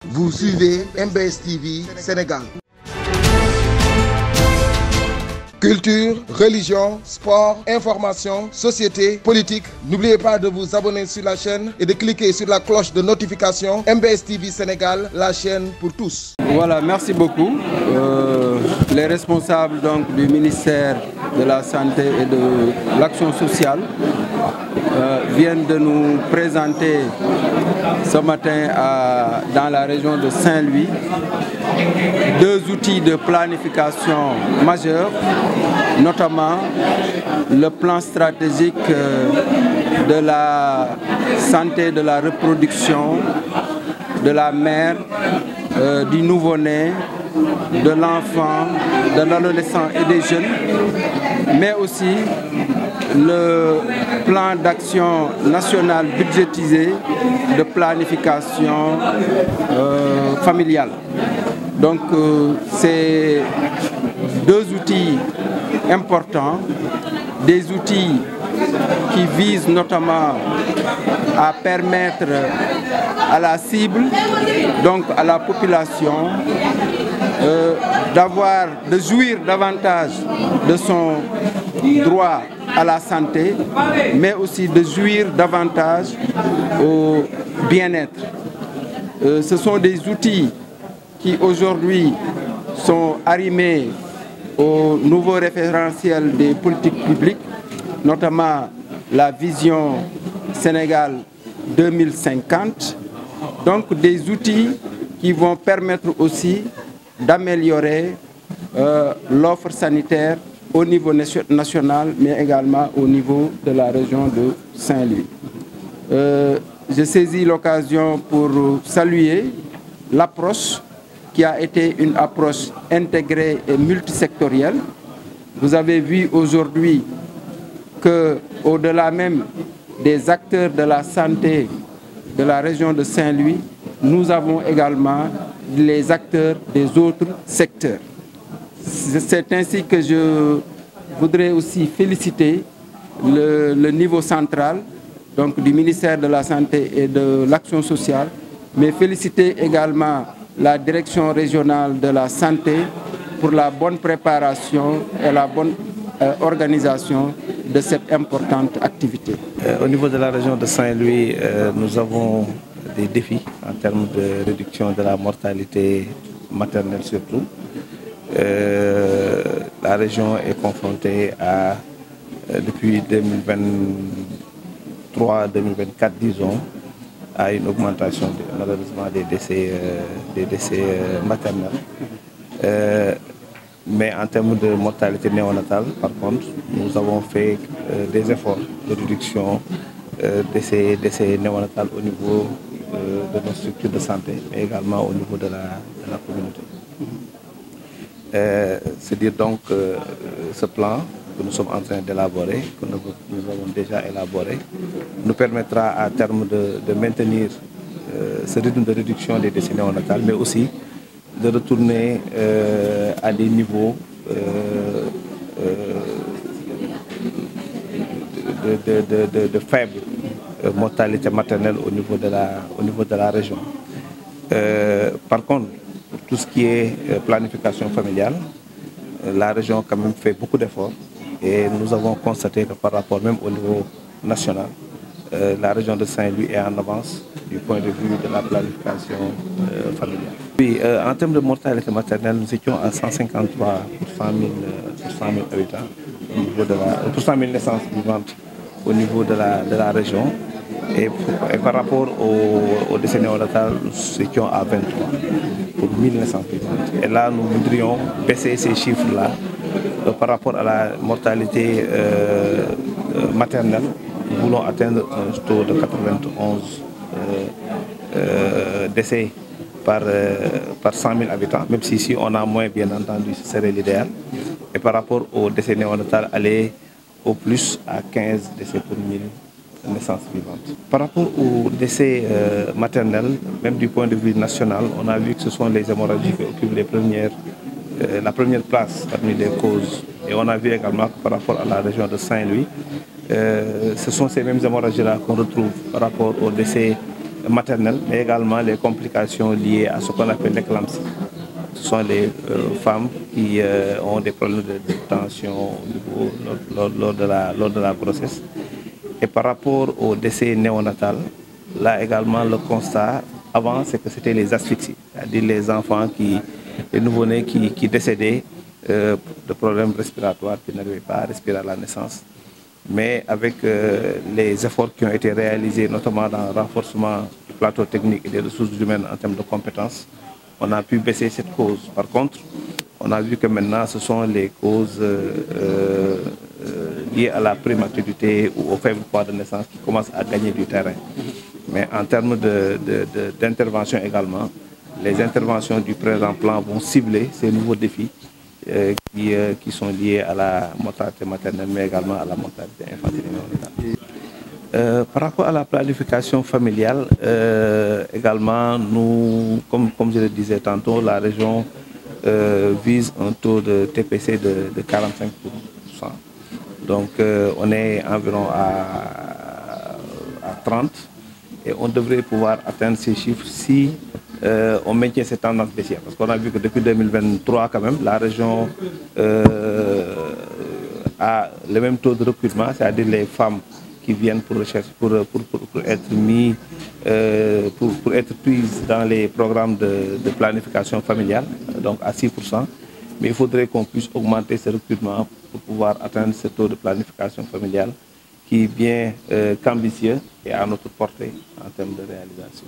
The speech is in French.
Vous suivez MBS TV Sénégal. Culture, religion, sport, information, société, politique. N'oubliez pas de vous abonner sur la chaîne et de cliquer sur la cloche de notification. MBS TV Sénégal, la chaîne pour tous. Voilà, merci beaucoup. Les responsables donc, du ministère de la Santé et de l'Action sociale viennent de nous présenter ce matin dans la région de Saint-Louis deux outils de planification majeurs, notamment le plan stratégique de la santé, de la reproduction, de la mère, du nouveau-né, de l'enfant, de l'adolescent et des jeunes, mais aussi le plan d'action national budgétisé de planification familiale. Donc c'est deux outils importants, des outils qui visent notamment à permettre à la cible, donc à la population, de jouir davantage de son droit à la santé, mais aussi de jouir davantage au bien-être. Ce sont des outils qui aujourd'hui sont arrimés au nouveau référentiel des politiques publiques, notamment la vision Sénégal 2050. Donc des outils qui vont permettre aussi d'améliorer l'offre sanitaire au niveau national, mais également au niveau de la région de Saint-Louis. Je saisis l'occasion pour saluer l'approche qui a été une approche intégrée et multisectorielle. Vous avez vu aujourd'hui qu'au-delà même des acteurs de la santé de la région de Saint-Louis, nous avons également les acteurs des autres secteurs. C'est ainsi que je voudrais aussi féliciter le niveau central, donc du ministère de la Santé et de l'Action sociale, mais féliciter également la direction régionale de la santé pour la bonne préparation et la bonne organisation de cette importante activité. Au niveau de la région de Saint-Louis, nous avons des défis en termes de réduction de la mortalité maternelle surtout. La région est confrontée depuis 2023-2024, disons, à une augmentation malheureusement des décès maternels. Mais en termes de mortalité néonatale, par contre, nous avons fait des efforts de réduction de ces décès néonatales au niveau de nos structures de santé, mais également au niveau de la communauté. C'est dire donc que ce plan que nous sommes en train d'élaborer, que nous avons déjà élaboré, nous permettra à terme de maintenir ce rythme de réduction des décès néonatales, mais aussi de retourner à des niveaux de faible mortalité maternelle au niveau de la région. Par contre, pour tout ce qui est planification familiale, la région quand même fait beaucoup d'efforts et nous avons constaté que par rapport même au niveau national, la région de Saint-Louis est en avance du point de vue de la planification familiale. Oui, en termes de mortalité maternelle, nous étions à 153 pour 100 000 habitants, pour 100 000 naissances vivantes au niveau de la région. Et par rapport au décès néonatal, nous étions à 23 pour 1000 naissances vivantes. Et là, nous voudrions baisser ces chiffres-là par rapport à la mortalité maternelle. Nous voulons atteindre un taux de 91 décès par 100 000 habitants, même si ici on a moins, bien entendu, ce serait l'idéal. Et par rapport au décès néonatal, aller au plus à 15 décès pour 1000 naissances vivantes. Par rapport au décès maternel, même du point de vue national, on a vu que ce sont les hémorragies qui occupent la première place parmi les causes. Et on a vu également que par rapport à la région de Saint-Louis, ce sont ces mêmes hémorragies-là qu'on retrouve par rapport au décès maternelle, mais également les complications liées à ce qu'on appelle l'éclampsie. Ce sont les femmes qui ont des problèmes de tension lors de la grossesse. Et par rapport au décès néonatal, là également le constat avant, c'est que c'était les asphyxies, c'est-à-dire les enfants, les nouveau-nés qui décédaient de problèmes respiratoires, qui n'arrivaient pas à respirer à la naissance. Mais avec les efforts qui ont été réalisés, notamment dans le renforcement du plateau technique et des ressources humaines en termes de compétences, on a pu baisser cette cause. Par contre, on a vu que maintenant, ce sont les causes liées à la prématurité ou au faible poids de naissance qui commencent à gagner du terrain. Mais en termes d'intervention également, les interventions du présent plan vont cibler ces nouveaux défis qui sont liés à la mortalité maternelle, mais également à la mortalité infantile et néonatale. Par rapport à la planification familiale, également, nous, comme je le disais tantôt, la région vise un taux de TPC de 45%. Donc, on est environ à 30%. Et on devrait pouvoir atteindre ces chiffres si on maintient cette tendance baissière. Parce qu'on a vu que depuis 2023, quand même, la région a le même taux de recrutement, c'est-à-dire les femmes qui viennent pour recherche, pour être prises dans les programmes de planification familiale, donc à 6%. Mais il faudrait qu'on puisse augmenter ce recrutement pour pouvoir atteindre ce taux de planification familiale qui est bien qu'ambitieux et à notre portée en termes de réalisation.